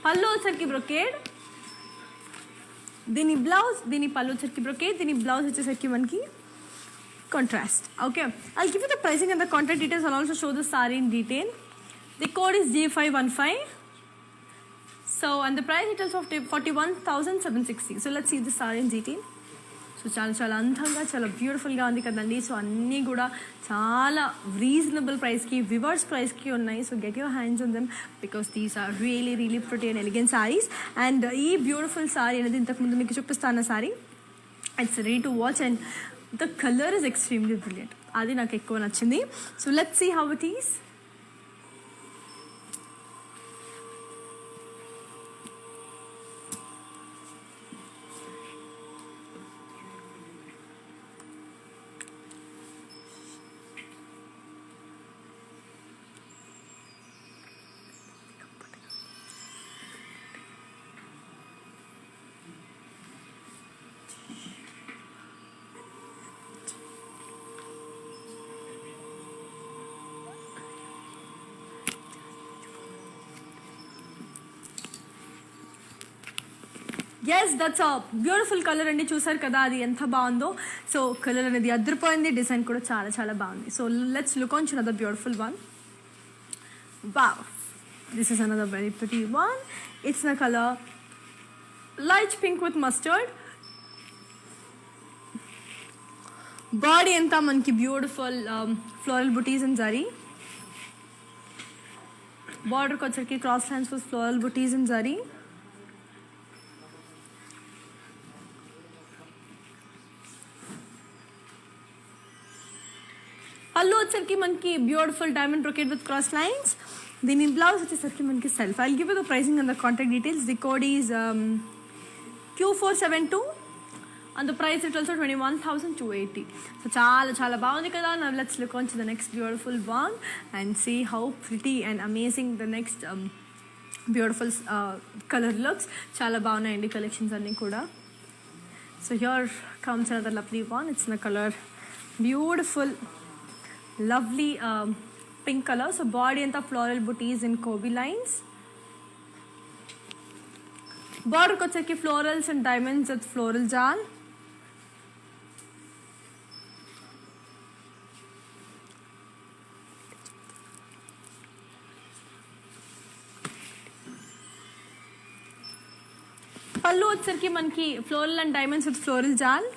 పళ్ళు వచ్చరికి brocade. దీని blouse, దీని పళ్ళు వచ్చరికి బ్రొకేడ్, దీని బ్లౌజ్ వచ్చేసరికి మనకి contrast. Okay, I'll give you the pricing and the contact details. I'll also show the saree in detail. The code is J515. So and the price details of 41,760. So let's see the saree in detail. So చాలా చాలా అందంగా చాలా బ్యూటిఫుల్గా ఉంది కదండి. So అన్నీ కూడా చాలా రీజనబుల్ ప్రైస్కి, వివర్స్ ప్రైస్కి ఉన్నాయి. So get your hands on them because these are really really pretty and elegant saris. And ఈ బ్యూటిఫుల్ సారీ అనేది ఇంతకుముందు మీకు చూపిస్తాను sorry. It's ready to watch and the colour is extremely brilliant. అది నాకు ఎక్కువ నచ్చింది. So let's see how it is. Yes that's a beautiful colour అండి. చూసారు కదా అది ఎంత బాగుందో. సో కలర్ అనేది అద్దరిపోయింది, డిజైన్ కూడా చాలా చాలా బాగుంది. So let's look on to another beautiful one. Wow, this is another very pretty one. It's the colour light pink with mustard. Body అంతా మనకి beautiful floral buties and zari. బార్డర్కి వచ్చరికి cross lines with floral buties and zari. పళ్ళు వచ్చరికి మనకి beautiful diamond brocade with cross lines. దీని blouse వచ్చేసరికి మనకి self. I give you the pricing and the contact details. The code is Q472 and the price is also 21,280. So చాలా చాలా బాగుంది కదా. Now let's look on to the next beautiful one and see how pretty and amazing the next beautiful color looks. చాలా బాగున్నాయండి collections అన్నీ కూడా. So here comes another lovely one. It's in the color beautiful lovely pink color. So body and the floral booties in Kobe lines. Border ko cheki florals and diamonds with floral jal. పళ్ళు వచ్చరికి మనకి floral and diamonds with floral jaal.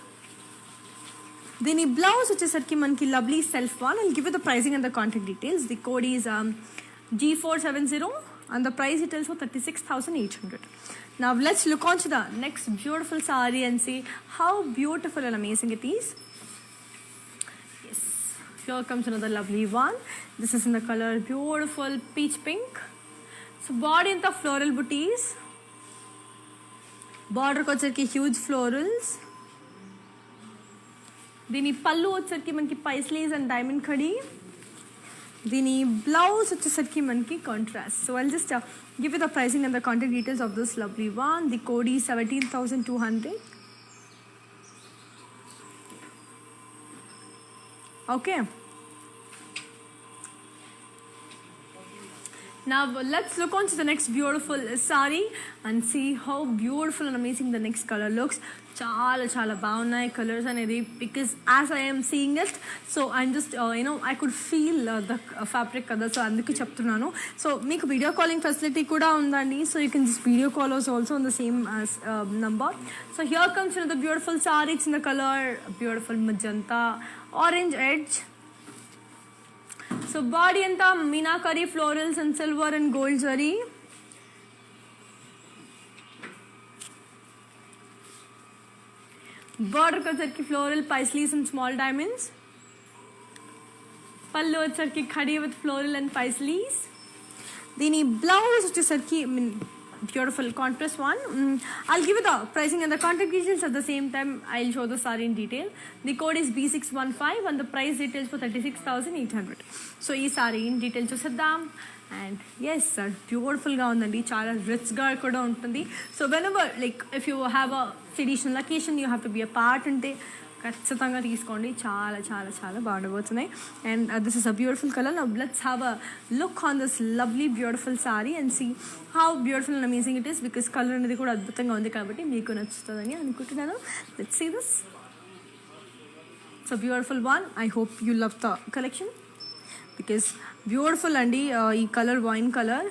దీని blouse వచ్చేసరికి మనకి lovely self one. I'll give you the pricing and the contact details. The code is G470 and the price details for 36,800. Now let's look on to the next beautiful saree and see how beautiful and amazing it is. Yes, here comes another lovely one. This is in the color beautiful peach pink. So body in the floral booties. Border ko వచ్చరికి huge florals. దీని పళ్ళు వచ్చరికి మనకి పైస్లీస్ and diamond కడి. దీని blouse వచ్చేసరికి మనకి contrast. So I'll just give you the pricing and the contact details of this lovely one. The code ఈ 17,200. Okay, now let's look on to the next beautiful saree and see how beautiful and amazing the next color looks. చాలా చాలా బాగున్నాయి colours అనేది, because as I M seeing it. So I'm just I could feel the fabric కదా, so అందుకే చెప్తున్నాను. So మీకు video calling facility కూడా ఉందండి. So you can just video call also on the same number. So here comes the beautiful sorry. It's in the colour beautiful magenta orange edge. So body anta meenakari florals and silver and gold zari. Border వచ్చరికి floral paisleys and small diamonds. పళ్ళు వచ్చరికి khadi with floral and paisleys. దీని blouse వచ్చేసరికి beautiful contrast one. I'll give you the pricing and the contact details at the same time. I'll show the saree in detail. The code is B615 and the price details for 36,800. So ee saree in detail chuseddam. And yes sir, beautiful ga undandi, chaala rich ga kuda untundi. So whenever like if you have a traditional occasion, you have to be a part ante ఖచ్చితంగా తీసుకోండి. చాలా చాలా చాలా బాగుండబోతున్నాయి. And this is a beautiful colour. Now let's have a look on this lovely beautiful sari and see how beautiful and amazing it is. Because colour అనేది కూడా అద్భుతంగా ఉంది కాబట్టి మీకు నచ్చుతుందని అనుకుంటున్నాను. Let's see this. So beautiful one. I hope you love the collection because beautiful అండి ఈ colour, wine colour.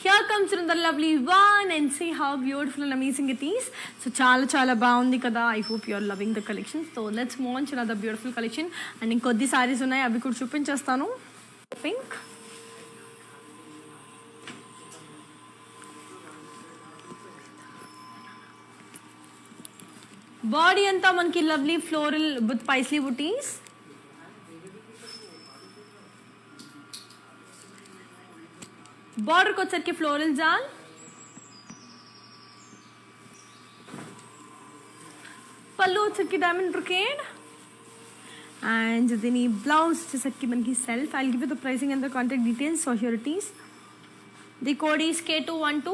Here comes another lovely one and see how beautiful and amazing it is. So చాలా చాలా బాగుంది కదా. I hope you are loving the collection. So let's move on to another beautiful collection. And ఇంకొద్ది సారీస్ ఉన్నాయి, అవి కూడా చూపించేస్తాను. Pink, body అంతా మనకి lovely floral with Paisley buttis. Border కి వచ్చరికి ఫ్లోరల్ జాల్, పళ్ళు వచ్చరికి డైమండ్ బ్రొకేడ్, and దీని బ్లౌజ్ వచ్చేసరికి మనకి self. I'll give you the pricing and the contact details. So here it is. The code is K212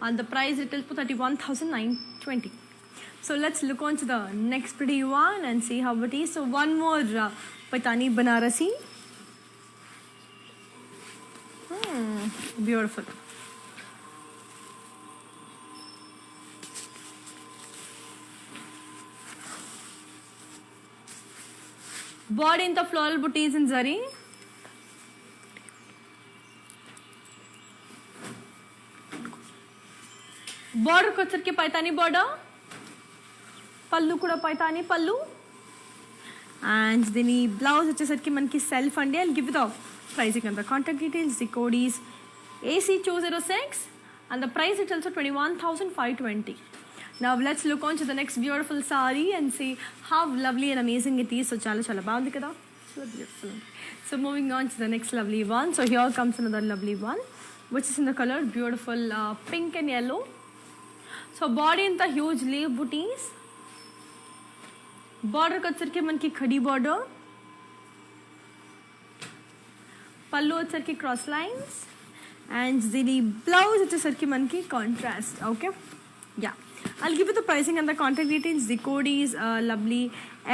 and the price retails for 31,920. So let's look on to the next pretty one and see how it is. So one more Paitani Banarasi. Beautiful. Body in the floral booties in zari. Border को चरके Paithani border. पल्लू कुड़ा पैतानी पल्लू. And దీని blouse వచ్చేసరికి మనకి self అండి. I'll give you the pricing and the contact details. The code is AC206 and the price is also 21,520. Now let's look on to the next beautiful sari and see how lovely and amazing it is. So chala baagundi kada. So beautiful. So moving on to the next lovely one. So here comes another lovely one, which is in the color beautiful pink and yellow. So body in the huge leaf booties. Border వచ్చరికి మనకి khadi border. పళ్ళు వచ్చరికి cross lines. And the blouse వచ్చేసరికి మనకి contrast. Okay? Yeah. I'll give you the pricing and the contact details. The code is lovely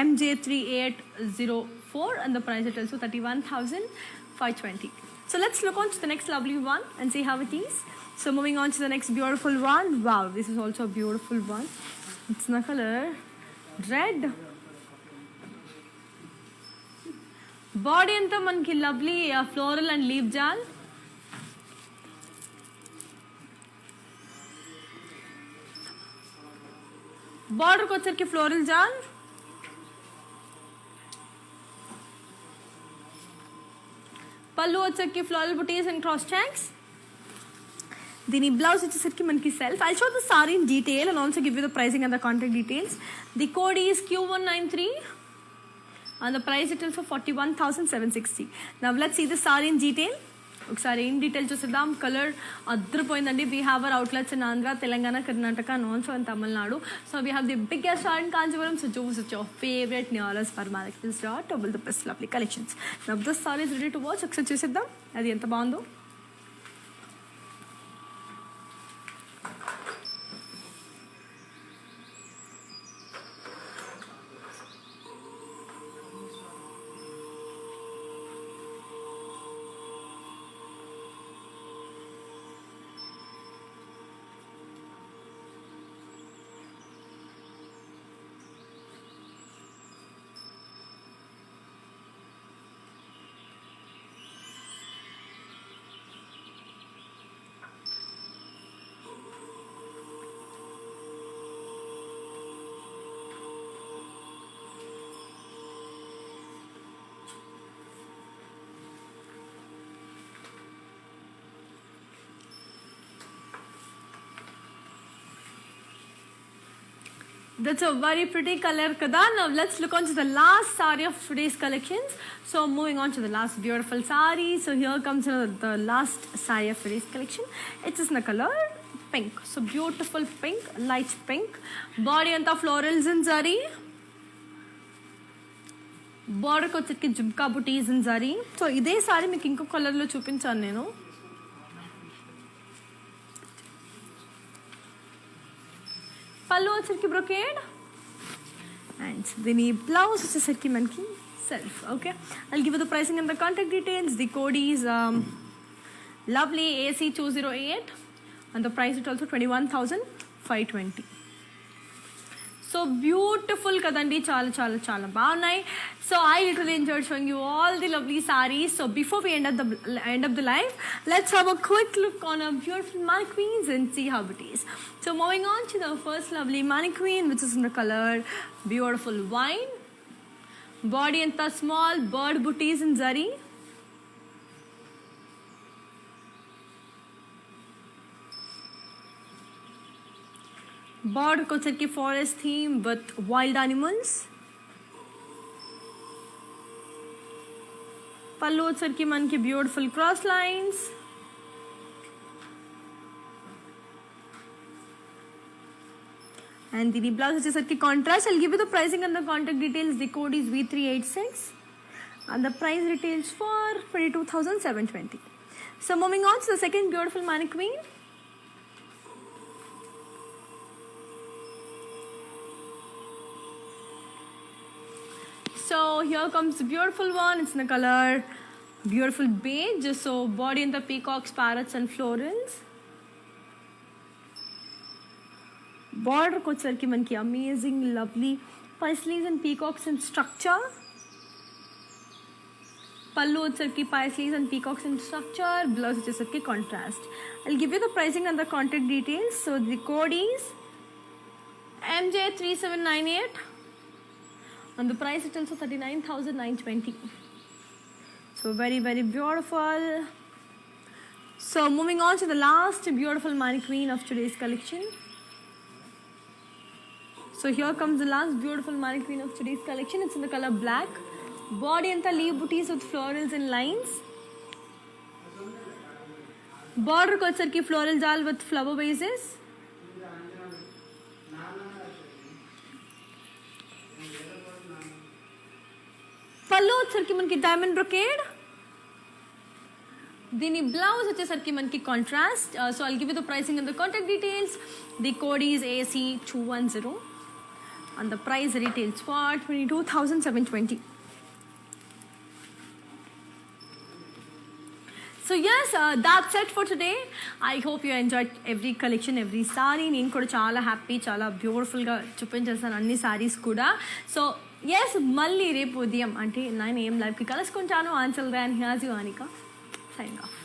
MJ3804 and the price is also 31,520. So let's look on to the next lovely one and see how it is. So moving on to the next beautiful one. Wow, this is also a beautiful one. It's in the color red. Body anta manki lovely floral and leaf jal. Border को चरके floral जाल, पल्लू వచ్చరికి floral booties and cross checks. దీని blouse వచ్చేసరికి మనకి self. I'll show the saree in detail and also give you the pricing and the contact details. The code is Q193 and the price it is for 41,760. Now let's see the saree in detail. ఒకసారి in detail చూసేద్దాం. Colour అద్రిపోయిందండి. We have our outlets in Andhra, Telangana, Karnataka, and also in Tamil Nadu. So we have the biggest store in Kanchipuram. So choose your favorite nearest for Mahalakshmi store to build the best lovely collections. Now this saree is ready to watch. ఒకసారి చూసేద్దాం అది ఎంత బాగుందో. That's a very pretty color kada. Now let's look on to the last saree of today's collections. So moving on to the last beautiful saree. So here comes the last saree of today's collection. It is in the color pink. So beautiful pink, light pink. Body anta florals in zari. Border ko వచ్చరికి jumka booties in zari. So ఇదే saree మీకు ఇంకో colour లో చూపించాను నేను. పళ్ళు వచ్చరికి brocade and దీని బ్లౌజ్ వచ్చేసరికి మనకి self. Okay, I'll give you the pricing and the contact details. The code is lovely AC208 and the price is also 21,520. So beautiful kadandi, chala bagunayi. So I literally enjoyed showing you all the lovely sarees. So before we end up the live, let's have a quick look on our beautiful mannequins and see how it is. So moving on to the first lovely mannequin, which is in the color beautiful wine. Body anta small bird booties in zari. Border को चरके forest theme with wild animals. पल्लू వచ్చరికి మనకి beautiful cross lines. And the blouse వచ్చేసరికి contrast. I'll give you the pricing and the contact details. The code is V386 and the price retails for 22,720. So moving on to the second beautiful mannequin. So here comes the beautiful one. It's in the color beautiful beige. So body in the peacocks, parrots and florals. Border వచ్చేసరికి మనకి amazing lovely paisleys and peacocks and structure. పళ్ళు వచ్చేసరికి paisleys and peacocks and structure. Blouse వచ్చేసరికి contrast. I'll give you the pricing and the contact details. So the code is MJ3798 and the price is also 39,920. So very very beautiful. So moving on to the last beautiful mannequin of today's collection. So here comes the last beautiful mannequin of today's collection. It's in the color black. Body and the leaf booties with florals and lines. Border వచ్చేసరికి floral jal with flower vases. పళ్ళు వచ్చేసరికి మనకి diamond brocade. దీని blouse వచ్చేసరికి మనకి contrast. So I'll give you the pricing and the contact details. The code is AC210 and the price retails for 22,720. So yes, that's it for today. I hope you enjoyed every collection, every saree. నేను కూడా చాలా happy, చాలా బ్యూటిఫుల్గా చూపించేస్తాను అన్ని సారీస్ కూడా. So yes, మళ్ళీ రేపు ఉదయం అంటే 9 AM లైవ్కి కలుసుకుంటాను. ఆన్సల్ దాన్ హియాజ్ యు అనిక సైనింగ్ ఆఫ్.